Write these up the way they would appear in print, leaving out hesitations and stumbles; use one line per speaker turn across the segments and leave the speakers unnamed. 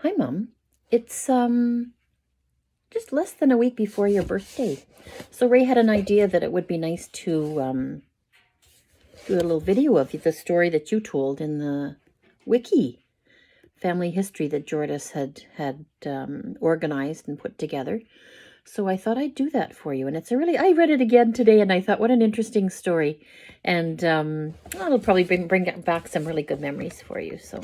Hi, Mom. It's just less than a week before your birthday. So Ray had an idea that it would be nice to do a little video of the story that you told in the Wickey family history that Jordis had organized and put together. So I thought I'd do that for you. And I read it again today and I thought, what an interesting story. And it'll probably bring back some really good memories for you. So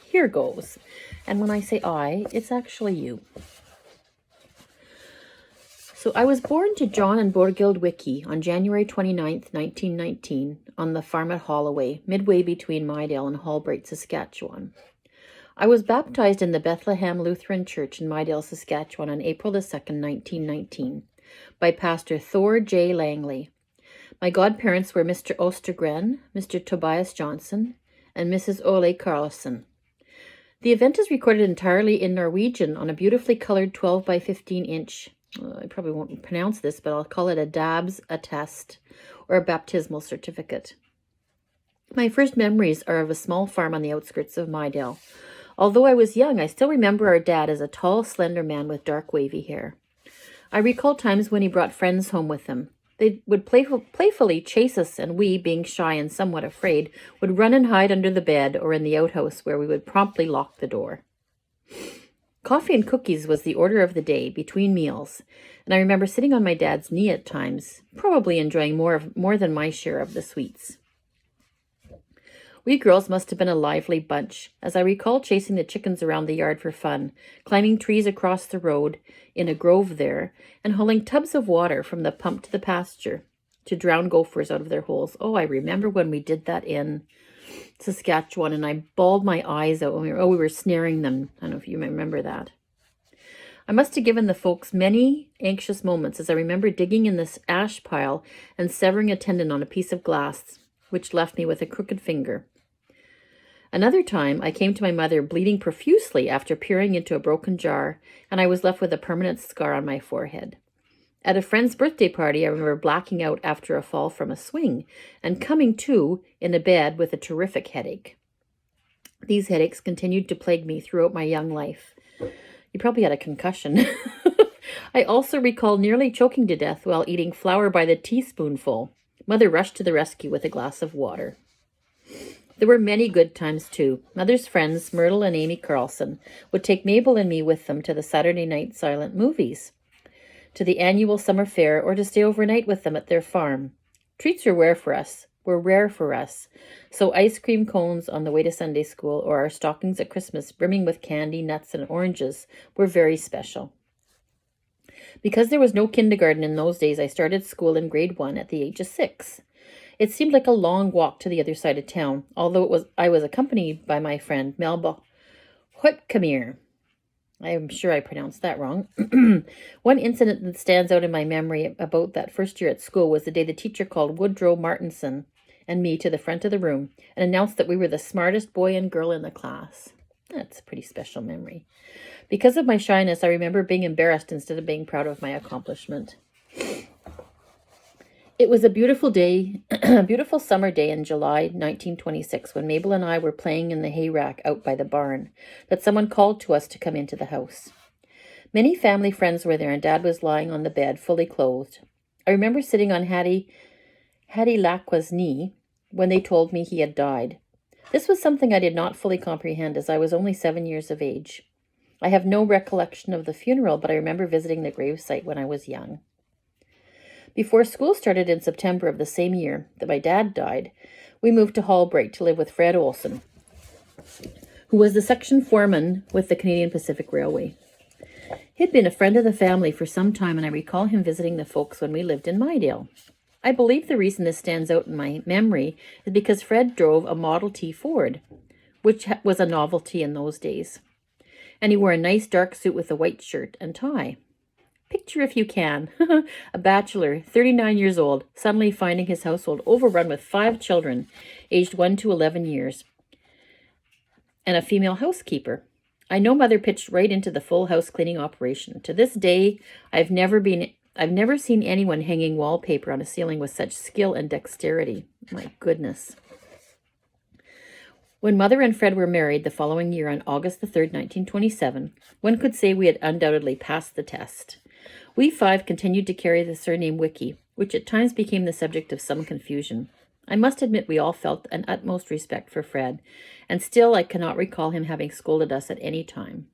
here goes. And when I say I, it's actually you. So I was born to John and Borghild Wickey on January 29th, 1919, on the farm at Holloway, midway between Mydale and Halbright, Saskatchewan. I was baptized in the Bethlehem Lutheran Church in Mydale, Saskatchewan on April the 2nd, 1919, by Pastor Thor J. Langley. My godparents were Mr. Ostergren, Mr. Tobias Johnson, and Mrs. Ole Carlson. The event is recorded entirely in Norwegian on a beautifully colored 12 by 15 inch I probably won't pronounce this, but I'll call it a DABS attest, or a baptismal certificate. My first memories are of a small farm on the outskirts of Mydale. Although I was young, I still remember our dad as a tall, slender man with dark, wavy hair. I recall times when he brought friends home with him. They would playfully chase us, and we, being shy and somewhat afraid, would run and hide under the bed or in the outhouse, where we would promptly lock the door. Coffee and cookies was the order of the day between meals, and I remember sitting on my dad's knee at times, probably enjoying more than my share of the sweets. We girls must have been a lively bunch, as I recall chasing the chickens around the yard for fun, climbing trees across the road in a grove there, and hauling tubs of water from the pump to the pasture to drown gophers out of their holes. Oh, I remember when we did that in Saskatchewan, and I bawled my eyes out when we were snaring them. I don't know if you remember that. I must have given the folks many anxious moments, as I remember digging in this ash pile and severing a tendon on a piece of glass, which left me with a crooked finger. Another time, I came to my mother bleeding profusely after peering into a broken jar, and I was left with a permanent scar on my forehead. At a friend's birthday party, I remember blacking out after a fall from a swing and coming to in a bed with a terrific headache. These headaches continued to plague me throughout my young life. You probably had a concussion. I also recall nearly choking to death while eating flour by the teaspoonful. Mother rushed to the rescue with a glass of water. There were many good times, too. Mother's friends, Myrtle and Amy Carlson, would take Mabel and me with them to the Saturday night silent movies, to the annual summer fair, or to stay overnight with them at their farm. Treats were rare for us, so ice cream cones on the way to Sunday school, or our stockings at Christmas brimming with candy, nuts, and oranges were very special. Because there was no kindergarten in those days, I started school in grade 1 at the age of 6. It seemed like a long walk to the other side of town, although I was accompanied by my friend Melba Hoipkamir. I'm sure I pronounced that wrong. One incident that stands out in my memory about that first year at school was the day the teacher called Woodrow Martinson and me to the front of the room and announced that we were the smartest boy and girl in the class. That's a pretty special memory. Because of my shyness, I remember being embarrassed instead of being proud of my accomplishment. It was a beautiful day, a beautiful summer day in July 1926 when Mabel and I were playing in the hay rack out by the barn, that someone called to us to come into the house. Many family friends were there, and Dad was lying on the bed, fully clothed. I remember sitting on Hattie Lacqua's knee when they told me he had died. This was something I did not fully comprehend, as I was only 7 years of age. I have no recollection of the funeral, but I remember visiting the gravesite when I was young. Before school started in September of the same year that my dad died, we moved to Halbright to live with Fred Olson, who was the section foreman with the Canadian Pacific Railway. He'd been a friend of the family for some time, and I recall him visiting the folks when we lived in Mydale. I believe the reason this stands out in my memory is because Fred drove a Model T Ford, which was a novelty in those days. And he wore a nice dark suit with a white shirt and tie. Picture, if you can, a bachelor, 39 years old, suddenly finding his household overrun with 5 children, aged 1 to 11 years, and a female housekeeper. I know Mother pitched right into the full house cleaning operation. To this day, I've never seen anyone hanging wallpaper on a ceiling with such skill and dexterity. My goodness. When Mother and Fred were married the following year on August the 3rd, 1927, one could say we had undoubtedly passed the test. We 5 continued to carry the surname Wickey, which at times became the subject of some confusion. I must admit we all felt an utmost respect for Fred, and still I cannot recall him having scolded us at any time.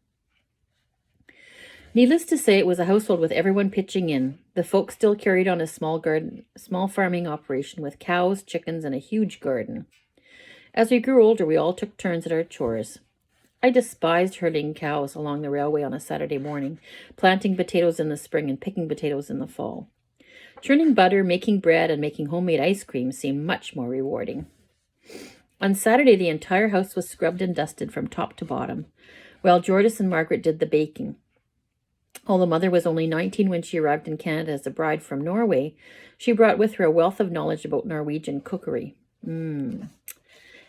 Needless to say, it was a household with everyone pitching in. The folks still carried on a small farming operation with cows, chickens, and a huge garden. As we grew older, we all took turns at our chores. I despised herding cows along the railway on a Saturday morning, planting potatoes in the spring and picking potatoes in the fall. Churning butter, making bread, and making homemade ice cream seemed much more rewarding. On Saturday, the entire house was scrubbed and dusted from top to bottom, while Jordis and Margaret did the baking. Although Mother was only 19 when she arrived in Canada as a bride from Norway, she brought with her a wealth of knowledge about Norwegian cookery.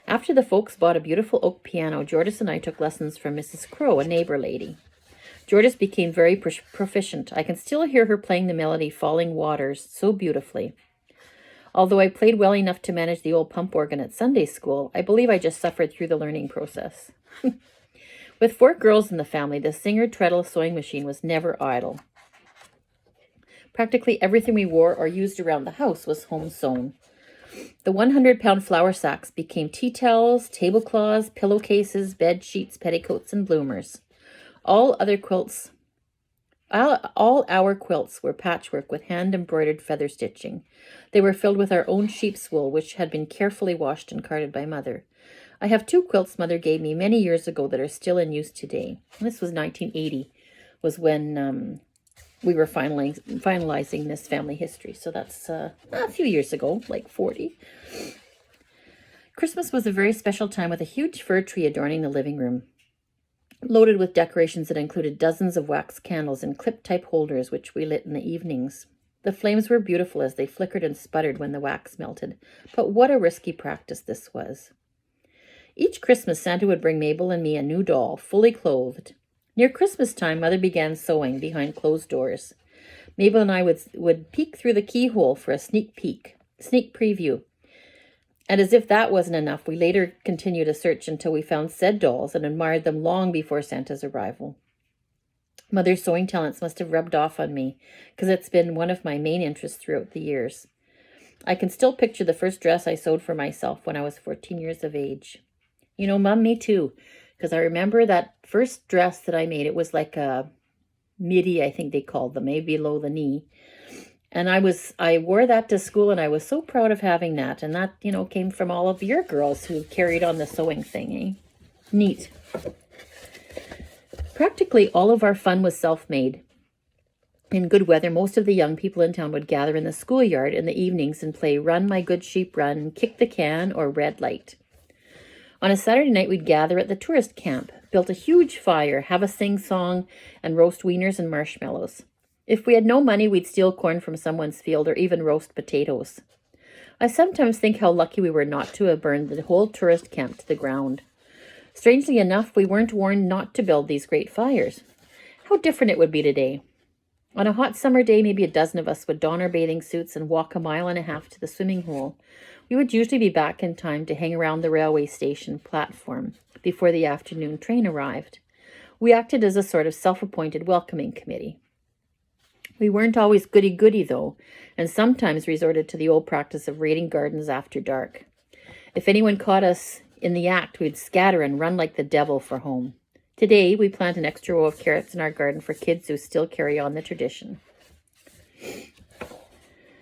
After the folks bought a beautiful oak piano, Jordis and I took lessons from Mrs. Crow, a neighbor lady. Jordis became very proficient. I can still hear her playing the melody Falling Waters so beautifully. Although I played well enough to manage the old pump organ at Sunday school, I believe I just suffered through the learning process. With 4 girls in the family, the Singer treadle sewing machine was never idle. Practically everything we wore or used around the house was home sewn. The 100-pound flour sacks became tea towels, tablecloths, pillowcases, bed sheets, petticoats, and bloomers. All our quilts were patchwork with hand-embroidered feather stitching. They were filled with our own sheep's wool, which had been carefully washed and carded by Mother. I have 2 quilts Mother gave me many years ago that are still in use today. This was 1980, was when we were finalizing this family history. So that's a few years ago, like 40. Christmas was a very special time with a huge fir tree adorning the living room, loaded with decorations that included dozens of wax candles and clip-type holders, which we lit in the evenings. The flames were beautiful as they flickered and sputtered when the wax melted, but what a risky practice this was. Each Christmas, Santa would bring Mabel and me a new doll, fully clothed. Near Christmas time, Mother began sewing behind closed doors. Mabel and I would peek through the keyhole for a sneak preview. And as if that wasn't enough, we later continued a search until we found said dolls and admired them long before Santa's arrival. Mother's sewing talents must have rubbed off on me, because it's been one of my main interests throughout the years. I can still picture the first dress I sewed for myself when I was 14 years of age. You know, Mom, me too, because I remember that first dress that I made. It was like a midi, I think they called them, maybe below the knee. And I wore that to school, and I was so proud of having that. And that, came from all of your girls who carried on the sewing thing, eh? Neat. Practically all of our fun was self-made. In good weather, most of the young people in town would gather in the schoolyard in the evenings and play Run My Good Sheep Run, Kick the Can, or Red Light. On a Saturday night, we'd gather at the tourist camp, build a huge fire, have a sing-song, and roast wieners and marshmallows. If we had no money, we'd steal corn from someone's field or even roast potatoes. I sometimes think how lucky we were not to have burned the whole tourist camp to the ground. Strangely enough, we weren't warned not to build these great fires. How different it would be today. On a hot summer day, maybe a dozen of us would don our bathing suits and walk a mile and a half to the swimming hole. We would usually be back in time to hang around the railway station platform before the afternoon train arrived. We acted as a sort of self-appointed welcoming committee. We weren't always goody-goody, though, and sometimes resorted to the old practice of raiding gardens after dark. If anyone caught us in the act, we'd scatter and run like the devil for home. Today, we plant an extra row of carrots in our garden for kids who still carry on the tradition.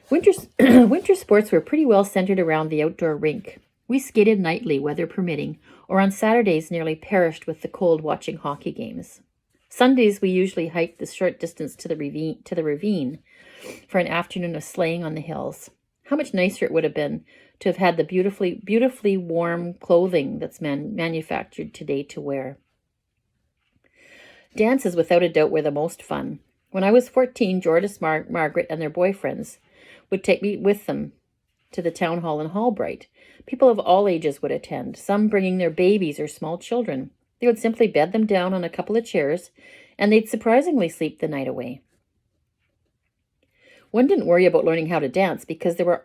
Winter sports were pretty well centered around the outdoor rink. We skated nightly, weather permitting, or on Saturdays nearly perished with the cold watching hockey games. Sundays, we usually hiked the short distance to the ravine for an afternoon of sleighing on the hills. How much nicer it would have been to have had the beautifully warm clothing that's manufactured today to wear. Dances, without a doubt, were the most fun. When I was 14, Jordis, Margaret, and their boyfriends would take me with them to the town hall in Hallbright. People of all ages would attend, some bringing their babies or small children. They would simply bed them down on a couple of chairs, and they'd surprisingly sleep the night away. One didn't worry about learning how to dance because there was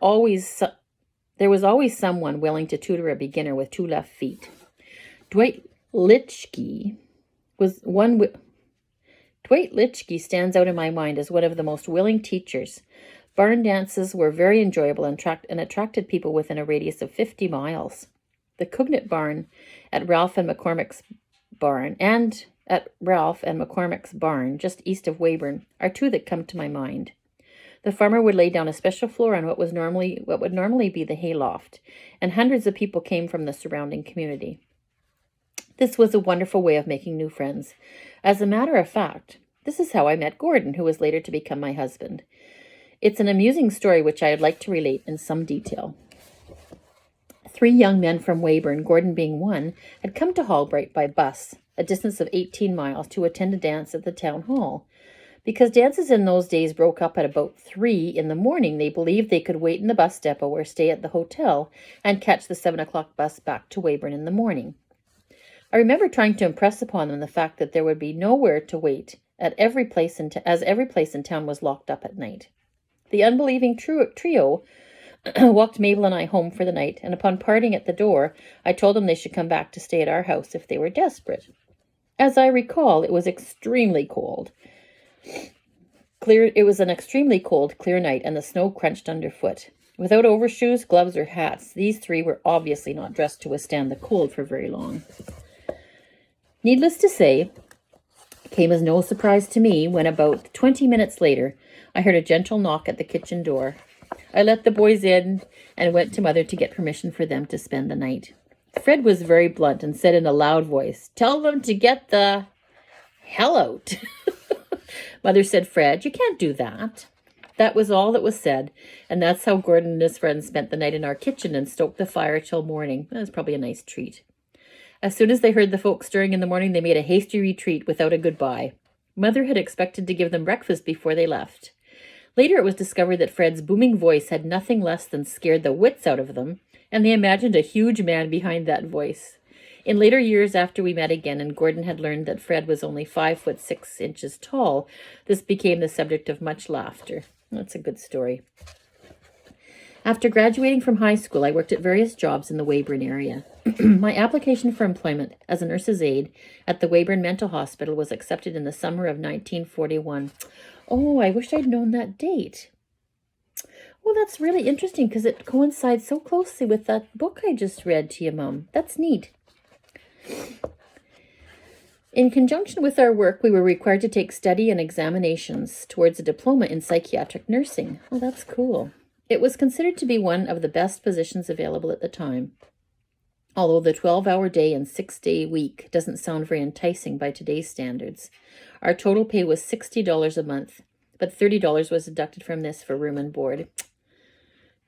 always someone willing to tutor a beginner with 2 left feet. Dwight Litchke was one. Dwight Litchke stands out in my mind as one of the most willing teachers. Barn dances were very enjoyable and attracted people within a radius of 50 miles. The Cognate Barn at Ralph and McCormick's barn, just east of Weyburn, are two that come to my mind. The farmer would lay down a special floor on what would normally be the hayloft, and hundreds of people came from the surrounding community. This was a wonderful way of making new friends. As a matter of fact, this is how I met Gordon, who was later to become my husband. It's an amusing story which I would like to relate in some detail. 3 young men from Weyburn, Gordon being one, had come to Hallbright by bus, a distance of 18 miles, to attend a dance at the town hall. Because dances in those days broke up at about 3 in the morning, they believed they could wait in the bus depot or stay at the hotel and catch the 7 o'clock bus back to Weyburn in the morning. I remember trying to impress upon them the fact that there would be nowhere to wait at every place as every place in town was locked up at night. The unbelieving trio walked Mabel and I home for the night, and upon parting at the door, I told them they should come back to stay at our house if they were desperate. As I recall, it was extremely cold. It was an extremely cold, clear night, and the snow crunched underfoot. Without overshoes, gloves, or hats, these 3 were obviously not dressed to withstand the cold for very long. Needless to say, it came as no surprise to me when about 20 minutes later, I heard a gentle knock at the kitchen door. I let the boys in and went to Mother to get permission for them to spend the night. Fred was very blunt and said in a loud voice, "Tell them to get the hell out." Mother said, "Fred, you can't do that." That was all that was said, and that's how Gordon and his friends spent the night in our kitchen and stoked the fire till morning. That was probably a nice treat. As soon as they heard the folks stirring in the morning, they made a hasty retreat without a goodbye. Mother had expected to give them breakfast before they left. Later it was discovered that Fred's booming voice had nothing less than scared the wits out of them, and they imagined a huge man behind that voice. In later years, after we met again and Gordon had learned that Fred was only 5'6" tall, this became the subject of much laughter. That's a good story. After graduating from high school, I worked at various jobs in the Weyburn area. My application for employment as a nurse's aide at the Weyburn Mental Hospital was accepted in the summer of 1941. Oh, I wish I'd known that date. Well, that's really interesting because it coincides so closely with that book I just read to you, Mom. That's neat. In conjunction with our work, we were required to take study and examinations towards a diploma in psychiatric nursing. Oh, that's cool. It was considered to be one of the best positions available at the time. Although the 12-hour day and 6-day week doesn't sound very enticing by today's standards. Our total pay was $60 a month, but $30 was deducted from this for room and board.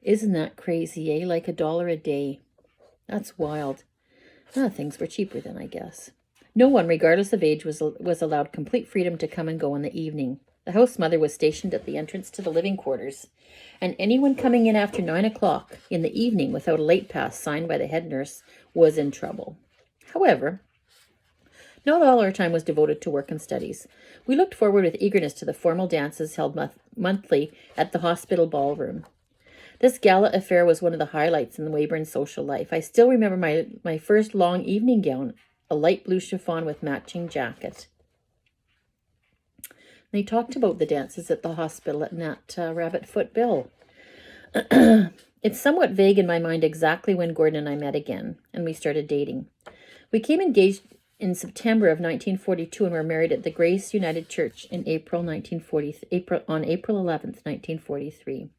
Isn't that crazy, eh? Like $1 a day. That's wild. Things were cheaper then, I guess. No one, regardless of age, was allowed complete freedom to come and go in the evening. The house mother was stationed at the entrance to the living quarters, and anyone coming in after 9 o'clock in the evening without a late pass signed by the head nurse was in trouble. However, not all our time was devoted to work and studies. We looked forward with eagerness to the formal dances held monthly at the hospital ballroom. This gala affair was one of the highlights in the Weyburn social life. I still remember my first long evening gown, a light blue chiffon with matching jacket. They talked about the dances at the hospital at Nat Rabbit Foot Bill. It's somewhat vague in my mind exactly when Gordon and I met again, and we started dating. We became engaged in September of 1942 and were married at the Grace United Church in on April 11th, 1943.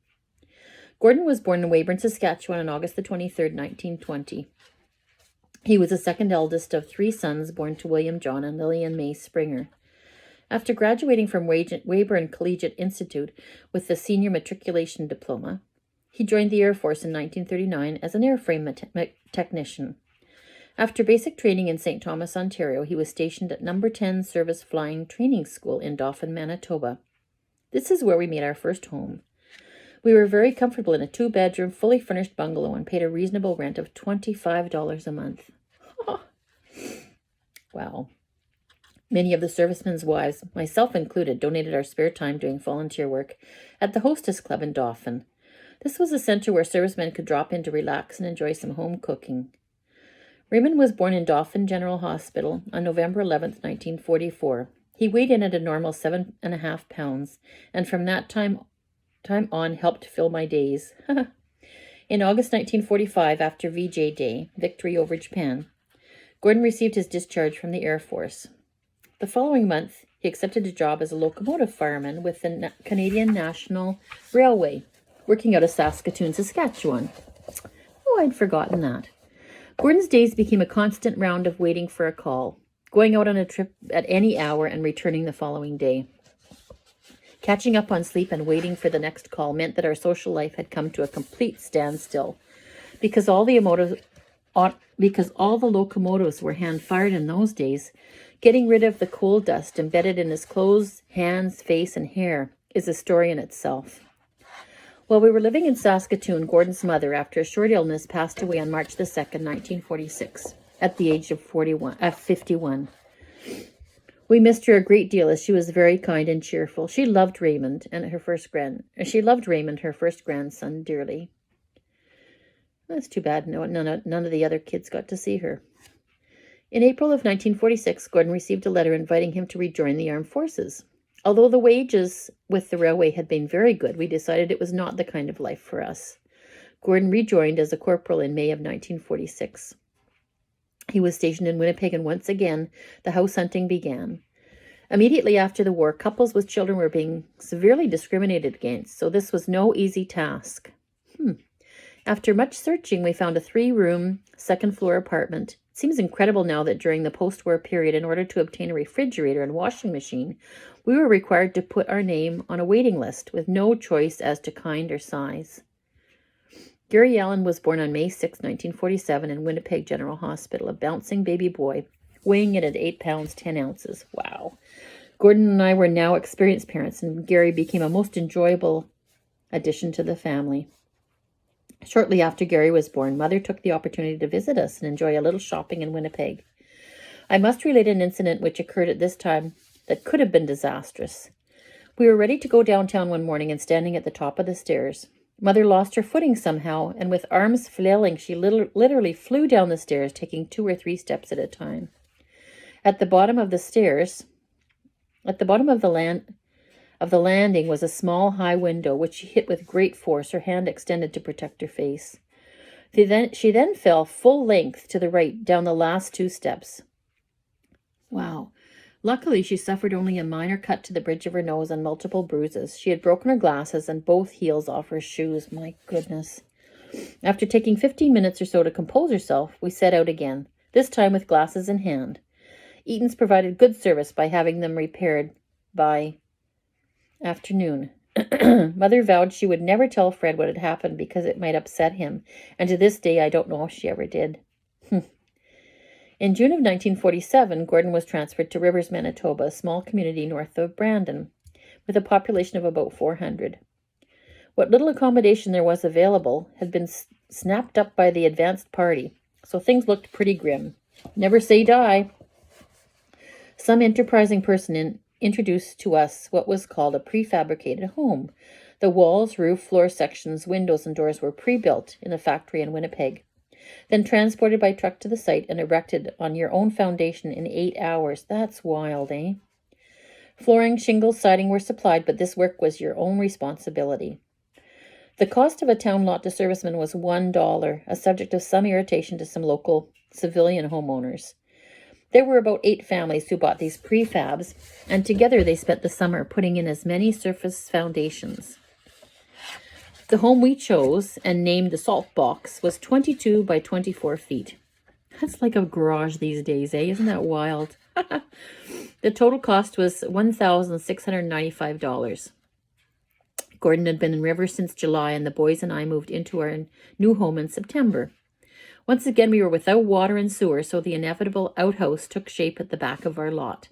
Gordon was born in Weyburn, Saskatchewan on August the 23rd, 1920. He was the second eldest of 3 sons born to William John and Lillian May Springer. After graduating from Weyburn Collegiate Institute with the Senior Matriculation Diploma, he joined the Air Force in 1939 as an airframe technician. After basic training in St. Thomas, Ontario, he was stationed at No. 10 Service Flying Training School in Dauphin, Manitoba. This is where we made our first home. We were very comfortable in a 2-bedroom, fully furnished bungalow and paid a reasonable rent of $25 a month. Wow. Many of the servicemen's wives, myself included, donated our spare time doing volunteer work at the Hostess Club in Dauphin. This was a center where servicemen could drop in to relax and enjoy some home cooking. Raymond was born in Dauphin General Hospital on November 11th, 1944. He weighed in at a normal 7.5 pounds, and from that time on helped fill my days. In August 1945, after VJ Day, victory over Japan, Gordon received his discharge from the Air Force. The following month, he accepted a job as a locomotive fireman with the Canadian National Railway, working out of Saskatoon, Saskatchewan. Oh, I'd forgotten that. Gordon's days became a constant round of waiting for a call, going out on a trip at any hour and returning the following day. Catching up on sleep and waiting for the next call meant that our social life had come to a complete standstill. Because all the locomotives were hand-fired in those days, getting rid of the coal dust embedded in his clothes, hands, face, and hair is a story in itself. While we were living in Saskatoon, Gordon's mother, after a short illness, passed away on March the 2nd, 1946, at the age of 51. We missed her a great deal as she was very kind and cheerful. She loved Raymond, her first grandson, dearly. That's too bad. No, none of the other kids got to see her. In April of 1946, Gordon received a letter inviting him to rejoin the armed forces. Although the wages with the railway had been very good, we decided it was not the kind of life for us. Gordon rejoined as a corporal in May of 1946. He was stationed in Winnipeg, and once again, the house hunting began. Immediately after the war, couples with children were being severely discriminated against, so this was no easy task. After much searching, we found a 3-room, second-floor apartment. It seems incredible now that during the post-war period, in order to obtain a refrigerator and washing machine, we were required to put our name on a waiting list with no choice as to kind or size. Gary Allen was born on May 6, 1947 in Winnipeg General Hospital, a bouncing baby boy, weighing in at 8 pounds, 10 ounces. Wow. Gordon and I were now experienced parents, and Gary became a most enjoyable addition to the family. Shortly after Gary was born, Mother took the opportunity to visit us and enjoy a little shopping in Winnipeg. I must relate an incident which occurred at this time that could have been disastrous. We were ready to go downtown one morning and standing at the top of the stairs. Mother lost her footing somehow, and with arms flailing, she literally flew down the stairs, taking 2 or 3 steps at a time. At the bottom of the landing was a small high window, which she hit with great force, her hand extended to protect her face. She then fell full length to the right down the last 2 steps. Wow. Luckily, she suffered only a minor cut to the bridge of her nose and multiple bruises. She had broken her glasses and both heels off her shoes. My goodness. After taking 15 minutes or so to compose herself, we set out again, this time with glasses in hand. Eaton's provided good service by having them repaired by afternoon. Mother vowed she would never tell Fred what had happened because it might upset him, and to this day I don't know if she ever did. In June of 1947, Gordon was transferred to Rivers, Manitoba, a small community north of Brandon, with a population of about 400. What little accommodation there was available had been snapped up by the advanced party, so things looked pretty grim. Never say die. Some enterprising person introduced to us what was called a prefabricated home. The walls, roof, floor sections, windows, and doors were pre-built in a factory in Winnipeg, then transported by truck to the site and erected on your own foundation in 8 hours. That's wild, eh? Flooring, shingles, siding were supplied, but this work was your own responsibility. The cost of a town lot to servicemen was $1, a subject of some irritation to some local civilian homeowners. There were about 8 families who bought these prefabs, and together they spent the summer putting in as many surface foundations. The home we chose and named the Salt Box was 22 by 24 feet. That's like a garage these days, eh? Isn't that wild? The total cost was $1,695. Gordon had been in Rivers since July, and the boys and I moved into our new home in September. Once again, we were without water and sewer, so the inevitable outhouse took shape at the back of our lot.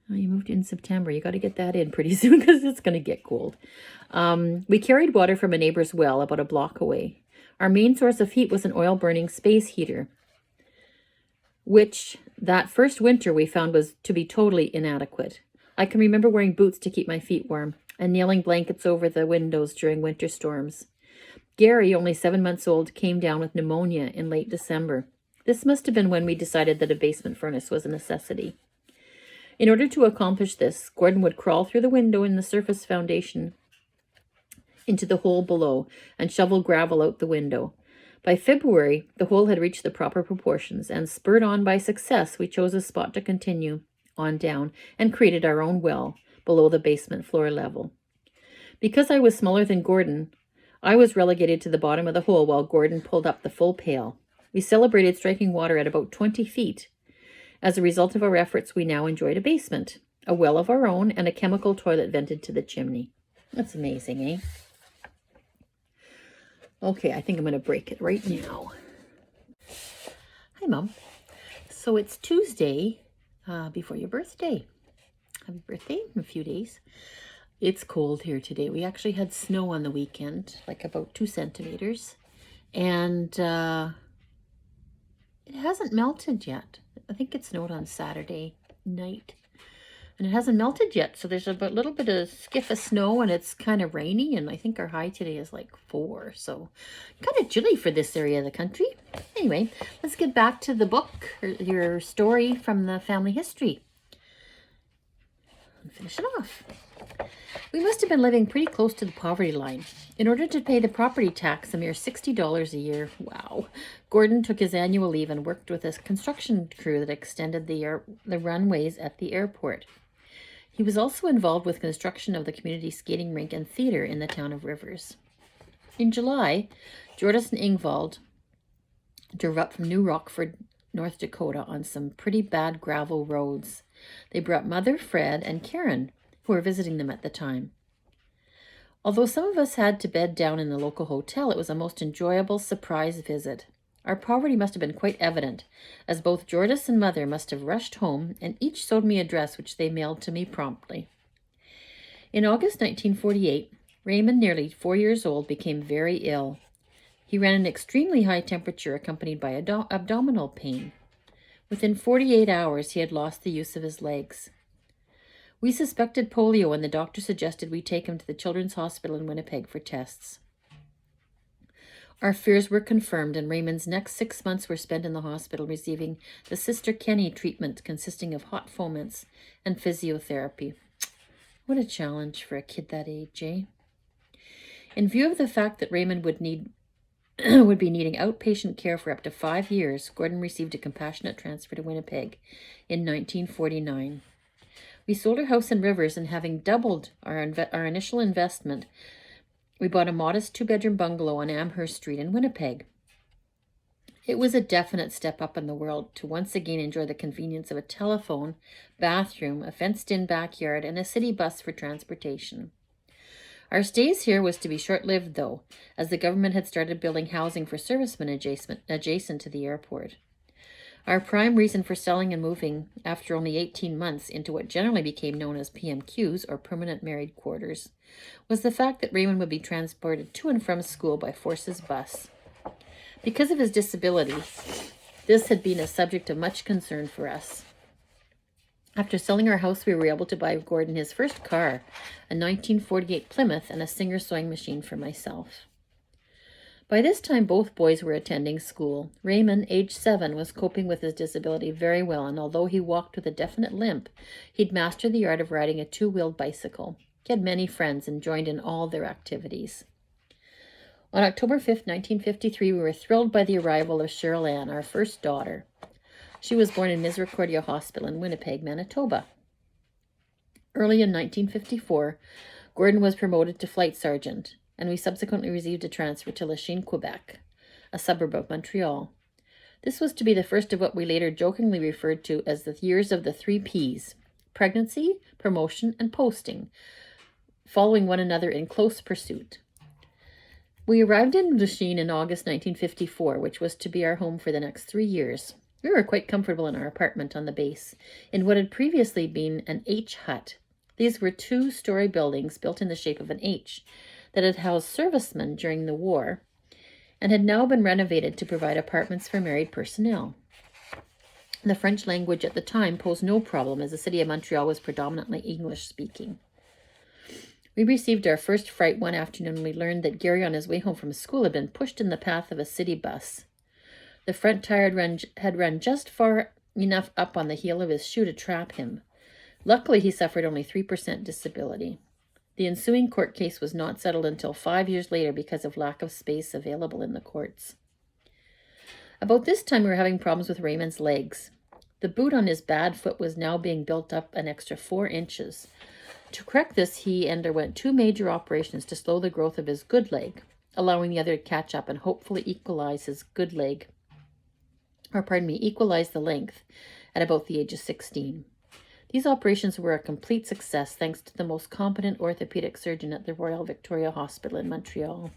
Oh, you moved in September. You got to get that in pretty soon because it's going to get cold. We carried water from a neighbor's well about a block away. Our main source of heat was an oil-burning space heater, which that first winter we found was to be totally inadequate. I can remember wearing boots to keep my feet warm and nailing blankets over the windows during winter storms. Gary, only 7 months old, came down with pneumonia in late December. This must have been when we decided that a basement furnace was a necessity. In order to accomplish this, Gordon would crawl through the window in the surface foundation into the hole below and shovel gravel out the window. By February, the hole had reached the proper proportions, and spurred on by success, we chose a spot to continue on down and created our own well below the basement floor level. Because I was smaller than Gordon, I was relegated to the bottom of the hole while Gordon pulled up the full pail. We celebrated striking water at about 20 feet. As a result of our efforts, we now enjoyed a basement, a well of our own, and a chemical toilet vented to the chimney. That's amazing, eh? Okay, I think I'm going to break it right now. Hi, Mom. So it's Tuesday before your birthday. Happy birthday in a few days. It's cold here today. We actually had snow on the weekend, like about 2 centimeters. And it hasn't melted yet. I think it snowed on Saturday night. And it hasn't melted yet. So there's a little bit of skiff of snow, and it's kind of rainy. And I think our high today is like 4. So kind of chilly for this area of the country. Anyway, let's get back to the book, or your story from the family history. And finish it off. We must have been living pretty close to the poverty line. In order to pay the property tax, a mere $60 a year, wow, Gordon took his annual leave and worked with a construction crew that extended the runways at the airport. He was also involved with construction of the community skating rink and theater in the town of Rivers. In July, Jordis and Ingvald drove up from New Rockford, North Dakota on some pretty bad gravel roads. They brought Mother, Fred, and Karen, who were visiting them at the time. Although some of us had to bed down in the local hotel, it was a most enjoyable surprise visit. Our poverty must have been quite evident, as both Jordis and Mother must have rushed home, and each sewed me a dress which they mailed to me promptly. In August 1948, Raymond, nearly 4 years old, became very ill. He ran an extremely high temperature accompanied by abdominal pain. Within 48 hours, he had lost the use of his legs. We suspected polio, and the doctor suggested we take him to the Children's Hospital in Winnipeg for tests. Our fears were confirmed, and Raymond's next 6 months were spent in the hospital receiving the Sister Kenny treatment consisting of hot foments and physiotherapy. What a challenge for a kid that age, eh? In view of the fact that Raymond would be needing outpatient care for up to 5 years, Gordon received a compassionate transfer to Winnipeg in 1949. We sold our house in Rivers, and having doubled our initial investment, we bought a modest 2-bedroom bungalow on Amherst Street in Winnipeg. It was a definite step up in the world to once again enjoy the convenience of a telephone, bathroom, a fenced-in backyard, and a city bus for transportation. Our stays here was to be short-lived, though, as the government had started building housing for servicemen adjacent to the airport. Our prime reason for selling and moving after only 18 months into what generally became known as PMQs, or permanent married quarters, was the fact that Raymond would be transported to and from school by Force's bus. Because of his disability, this had been a subject of much concern for us. After selling our house, we were able to buy Gordon his first car, a 1948 Plymouth, and a Singer sewing machine for myself. By this time, both boys were attending school. Raymond, age 7, was coping with his disability very well, and although he walked with a definite limp, he'd mastered the art of riding a 2-wheeled bicycle. He had many friends and joined in all their activities. On October 5th, 1953, we were thrilled by the arrival of Cheryl Ann, our first daughter. She was born in Misericordia Hospital in Winnipeg, Manitoba. Early in 1954, Gordon was promoted to flight sergeant, and we subsequently received a transfer to Lachine, Quebec, a suburb of Montreal. This was to be the first of what we later jokingly referred to as the years of the 3 Ps: pregnancy, promotion, and posting, following one another in close pursuit. We arrived in Lachine in August 1954, which was to be our home for the next 3 years. We were quite comfortable in our apartment on the base, in what had previously been an H hut. These were 2-story buildings built in the shape of an H that had housed servicemen during the war and had now been renovated to provide apartments for married personnel. The French language at the time posed no problem, as the city of Montreal was predominantly English-speaking. We received our first fright one afternoon when we learned that Gary on his way home from school had been pushed in the path of a city bus. The front tire had run just far enough up on the heel of his shoe to trap him. Luckily, he suffered only 3% disability. The ensuing court case was not settled until 5 years later because of lack of space available in the courts. About this time, we were having problems with Raymond's legs. The boot on his bad foot was now being built up an extra 4 inches. To correct this, he underwent 2 major operations to slow the growth of his good leg, allowing the other to catch up and hopefully equalize the length at about the age of 16. These operations were a complete success thanks to the most competent orthopedic surgeon at the Royal Victoria Hospital in Montreal.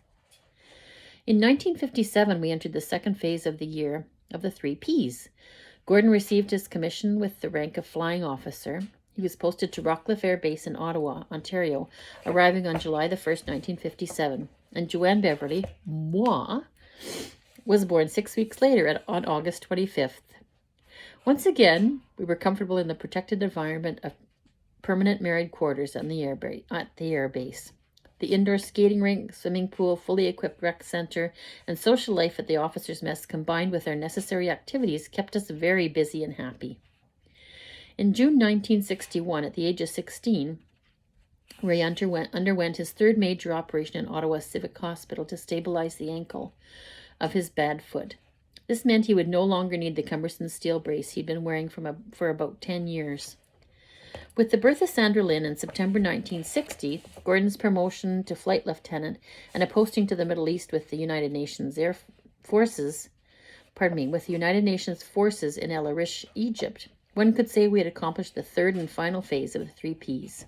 In 1957, we entered the second phase of the year of the 3 Ps. Gordon received his commission with the rank of flying officer. He was posted to Rockcliffe Air Base in Ottawa, Ontario, arriving on July the 1st, 1957. And Joanne Beverly, moi, was born 6 weeks later on August 25th. Once again, we were comfortable in the protected environment of permanent married quarters at the air base. The indoor skating rink, swimming pool, fully equipped rec center, and social life at the officers' mess combined with our necessary activities kept us very busy and happy. In June 1961, at the age of 16, Ray underwent his 3rd major operation in Ottawa's Civic Hospital to stabilize the ankle of his bad foot. This meant he would no longer need the cumbersome steel brace he'd been wearing for about 10 years. With the birth of Sandra Lynn in September 1960, Gordon's promotion to flight lieutenant, and a posting to the Middle East with the United Nations Forces in El Arish, Egypt, one could say we had accomplished the 3rd and final phase of the 3 Ps.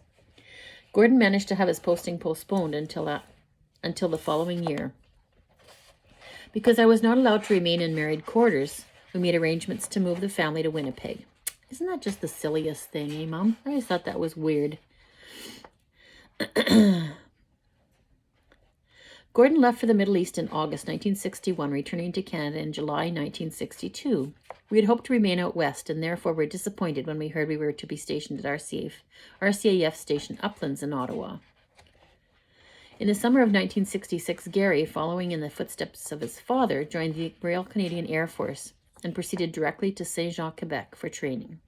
Gordon managed to have his posting postponed until the following year. Because I was not allowed to remain in married quarters, we made arrangements to move the family to Winnipeg. Isn't that just the silliest thing, eh, Mom? I always thought that was weird. Gordon left for the Middle East in August 1961, returning to Canada in July 1962. We had hoped to remain out west, and therefore were disappointed when we heard we were to be stationed at RCAF Station Uplands in Ottawa. In the summer of 1966, Gary, following in the footsteps of his father, joined the Royal Canadian Air Force and proceeded directly to Saint-Jean, Quebec for training.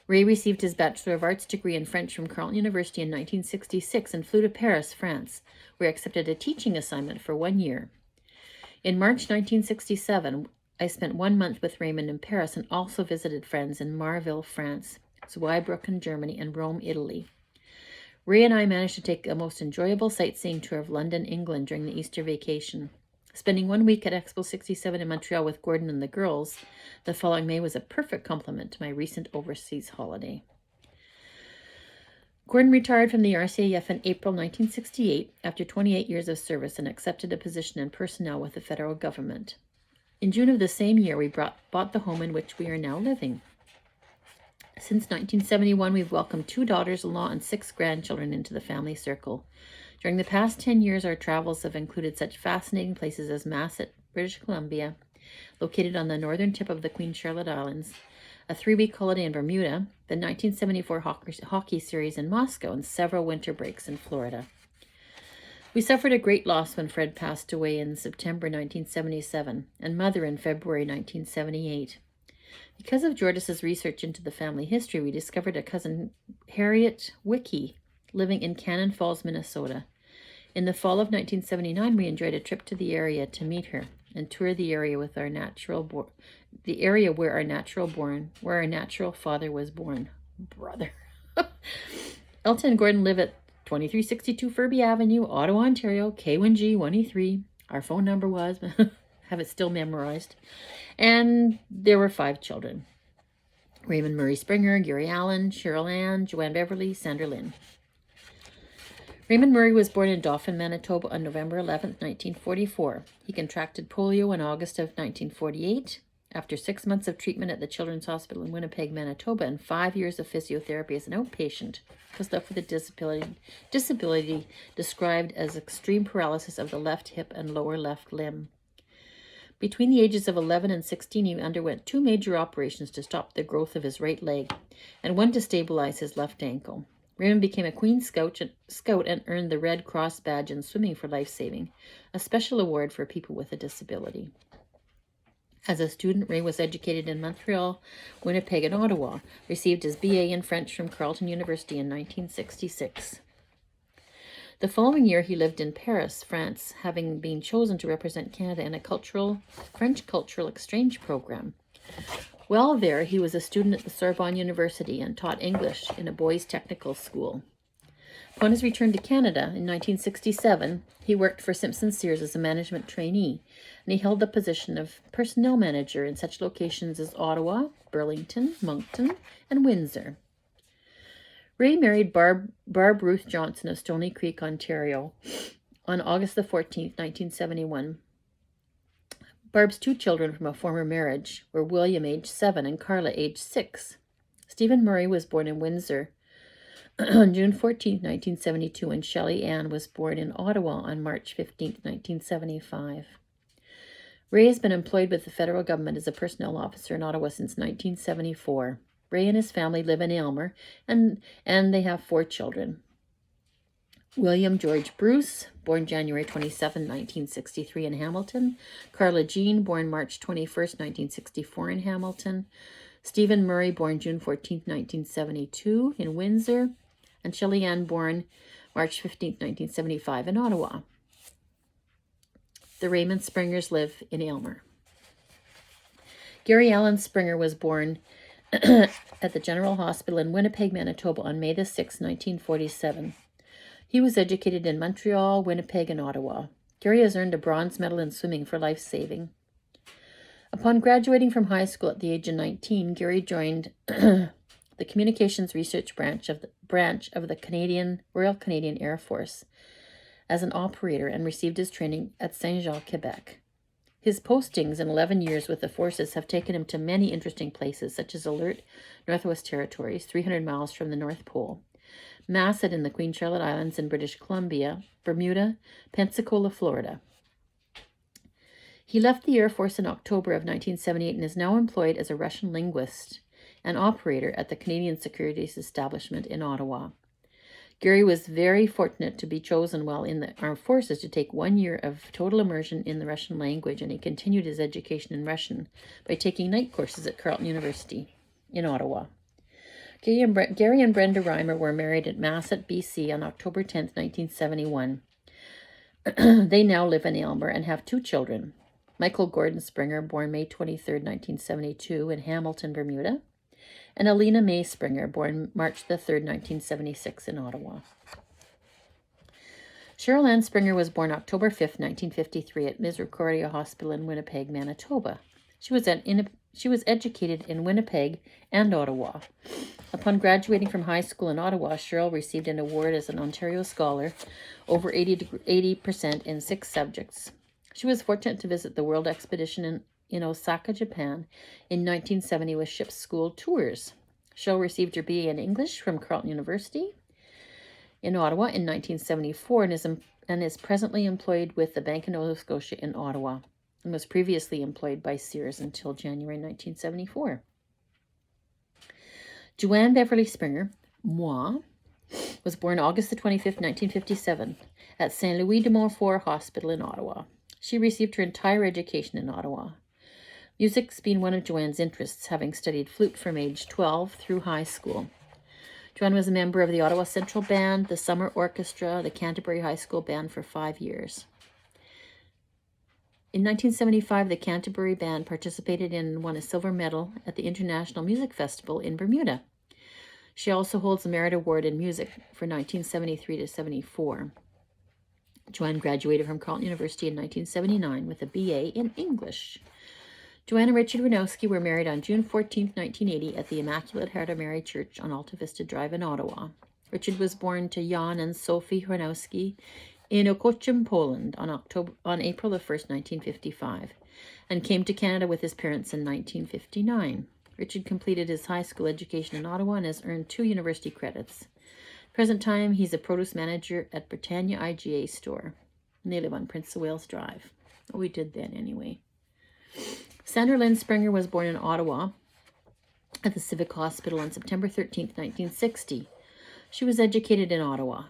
Ray received his Bachelor of Arts degree in French from Carleton University in 1966 and flew to Paris, France, where he accepted a teaching assignment for 1 year. In March 1967, I spent 1 month with Raymond in Paris and also visited friends in Marville, France, Zweibrücken, Germany, and Rome, Italy. Ray and I managed to take a most enjoyable sightseeing tour of London, England during the Easter vacation. Spending 1 week at Expo 67 in Montreal with Gordon and the girls the following May was a perfect complement to my recent overseas holiday. Gordon retired from the RCAF in April 1968 after 28 years of service and accepted a position in personnel with the federal government. In June of the same year, we bought the home in which we are now living. Since 1971, we've welcomed 2 daughters-in-law and 6 grandchildren into the family circle. During the past 10 years, our travels have included such fascinating places as Masset, British Columbia, located on the northern tip of the Queen Charlotte Islands, a 3-week holiday in Bermuda, the 1974 hockey series in Moscow, and several winter breaks in Florida. We suffered a great loss when Fred passed away in September 1977, and Mother in February 1978. Because of Jordis's research into the family history, we discovered a cousin, Harriet Wickey, living in Cannon Falls, Minnesota. In the fall of 1979, we enjoyed a trip to the area to meet her and tour the area where our natural father was born. Brother. Elton and Gordon live at 2362 Furby Avenue, Ottawa, Ontario, K1G1E3. Our phone number was, have it still memorized. And there were 5 children. Raymond Murray Springer, Gary Allen, Cheryl Ann, Joanne Beverly, Sandra Lynn. Raymond Murray was born in Dauphin, Manitoba on November 11, 1944. He contracted polio in August of 1948. After 6 months of treatment at the Children's Hospital in Winnipeg, Manitoba, and 5 years of physiotherapy as an outpatient, was left with a disability described as extreme paralysis of the left hip and lower left limb. Between the ages of 11 and 16, he underwent 2 major operations to stop the growth of his right leg and 1 to stabilize his left ankle. Raymond became a Queen Scout and earned the Red Cross badge in swimming for life-saving, a special award for people with a disability. As a student, Ray was educated in Montreal, Winnipeg, and Ottawa, received his BA in French from Carleton University in 1966. The following year, he lived in Paris, France, having been chosen to represent Canada in a French cultural exchange program. While there, he was a student at the Sorbonne University and taught English in a boys' technical school. Upon his return to Canada in 1967, he worked for Simpson Sears as a management trainee, and he held the position of personnel manager in such locations as Ottawa, Burlington, Moncton, and Windsor. Ray married Barb Ruth Johnson of Stoney Creek, Ontario, on August the 14th, 1971. Barb's two children from a former marriage were William, age 7, and Carla, age 6. Stephen Murray was born in Windsor on June 14, 1972, and Shelley Ann was born in Ottawa on March 15, 1975. Ray has been employed with the federal government as a personnel officer in Ottawa since 1974. Ray and his family live in Aylmer, and they have 4 children. William George Bruce, born January 27, 1963 in Hamilton. Carla Jean, born March 21, 1964 in Hamilton. Stephen Murray, born June 14, 1972 in Windsor. And Shelley Ann, born March 15, 1975 in Ottawa. The Raymond Springers live in Aylmer. Gary Allen Springer was born at the General Hospital in Winnipeg, Manitoba on May 6, 1947. He was educated in Montreal, Winnipeg, and Ottawa. Gary has earned a bronze medal in swimming for life-saving. Upon graduating from high school at the age of 19, Gary joined the Communications Research branch of the Royal Canadian Air Force as an operator and received his training at Saint-Jean, Quebec. His postings in 11 years with the forces have taken him to many interesting places, such as Alert, Northwest Territories, 300 miles from the North Pole, Masset in the Queen Charlotte Islands in British Columbia, Bermuda, Pensacola, Florida. He left the Air Force in October of 1978 and is now employed as a Russian linguist and operator at the Canadian Securities Establishment in Ottawa. Gary was very fortunate to be chosen while in the armed forces to take 1 year of total immersion in the Russian language, and he continued his education in Russian by taking night courses at Carleton University in Ottawa. Gary and Brenda Reimer were married at Masset, BC on October 10, 1971. They now live in Aylmer and have 2 children. Michael Gordon Springer, born May 23, 1972 in Hamilton, Bermuda, and Alina May Springer, born March 3, 1976 in Ottawa. Cheryl Ann Springer was born October 5, 1953 at Misericordia Hospital in Winnipeg, Manitoba. She was educated in Winnipeg and Ottawa. Upon graduating from high school in Ottawa, Cheryl received an award as an Ontario Scholar, over 80% in 6 subjects. She was fortunate to visit the World Expedition in Osaka, Japan in 1970 with ship's school tours. Cheryl received her BA in English from Carleton University in Ottawa in 1974 and is presently employed with the Bank of Nova Scotia in Ottawa and was previously employed by Sears until January 1974. Joanne Beverly Springer, moi, was born August 25, 1957 at Saint Louis de Montfort Hospital in Ottawa. She received her entire education in Ottawa. Music's been one of Joanne's interests, having studied flute from age 12 through high school. Joanne was a member of the Ottawa Central Band, the Summer Orchestra, the Canterbury High School Band for 5 years. In 1975, the Canterbury Band participated in and won a silver medal at the International Music Festival in Bermuda. She also holds a Merit Award in Music for 1973 to 74. Joanne graduated from Carleton University in 1979 with a BA in English. Joanne and Richard Ranowski were married on June 14, 1980 at the Immaculate Heart of Mary Church on Alta Vista Drive in Ottawa. Richard was born to Jan and Sophie Ranowski in Okocim, Poland on April 1, 1955, and came to Canada with his parents in 1959. Richard completed his high school education in Ottawa and has earned 2 university credits. Present time, he's a produce manager at Britannia IGA store. And they live on Prince of Wales Drive. Oh, we did then anyway. Sandra Lynn Springer was born in Ottawa at the Civic Hospital on September 13, 1960. She was educated in Ottawa.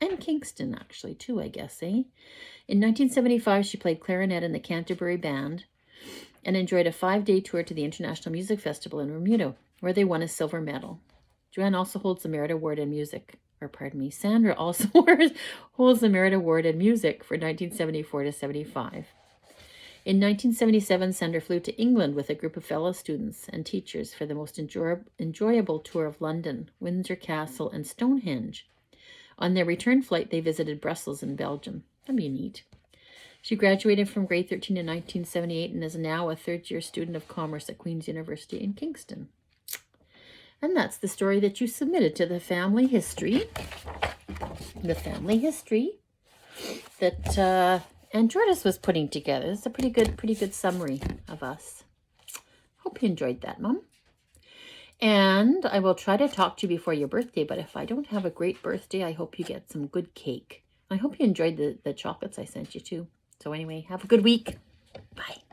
And Kingston, actually, too, I guess, eh? In 1975, she played clarinet in the Canterbury Band and enjoyed a 5-day tour to the International Music Festival in Bermuda, where they won a silver medal. Joanne also holds the Merit Award in Music. Sandra also holds the Merit Award in Music for 1974 to 75. In 1977, Sandra flew to England with a group of fellow students and teachers for the most enjoyable tour of London, Windsor Castle, and Stonehenge. On their return flight, they visited Brussels in Belgium. That'd be neat. She graduated from grade 13 in 1978 and is now a third-year student of commerce at Queen's University in Kingston. And that's the story that you submitted to the family history. The family history that Aunt Jordan was putting together. It's a pretty good summary of us. Hope you enjoyed that, Mom. And I will try to talk to you before your birthday, but if I don't have a great birthday, I hope you get some good cake. I hope you enjoyed the chocolates I sent you too. So anyway, have a good week. Bye.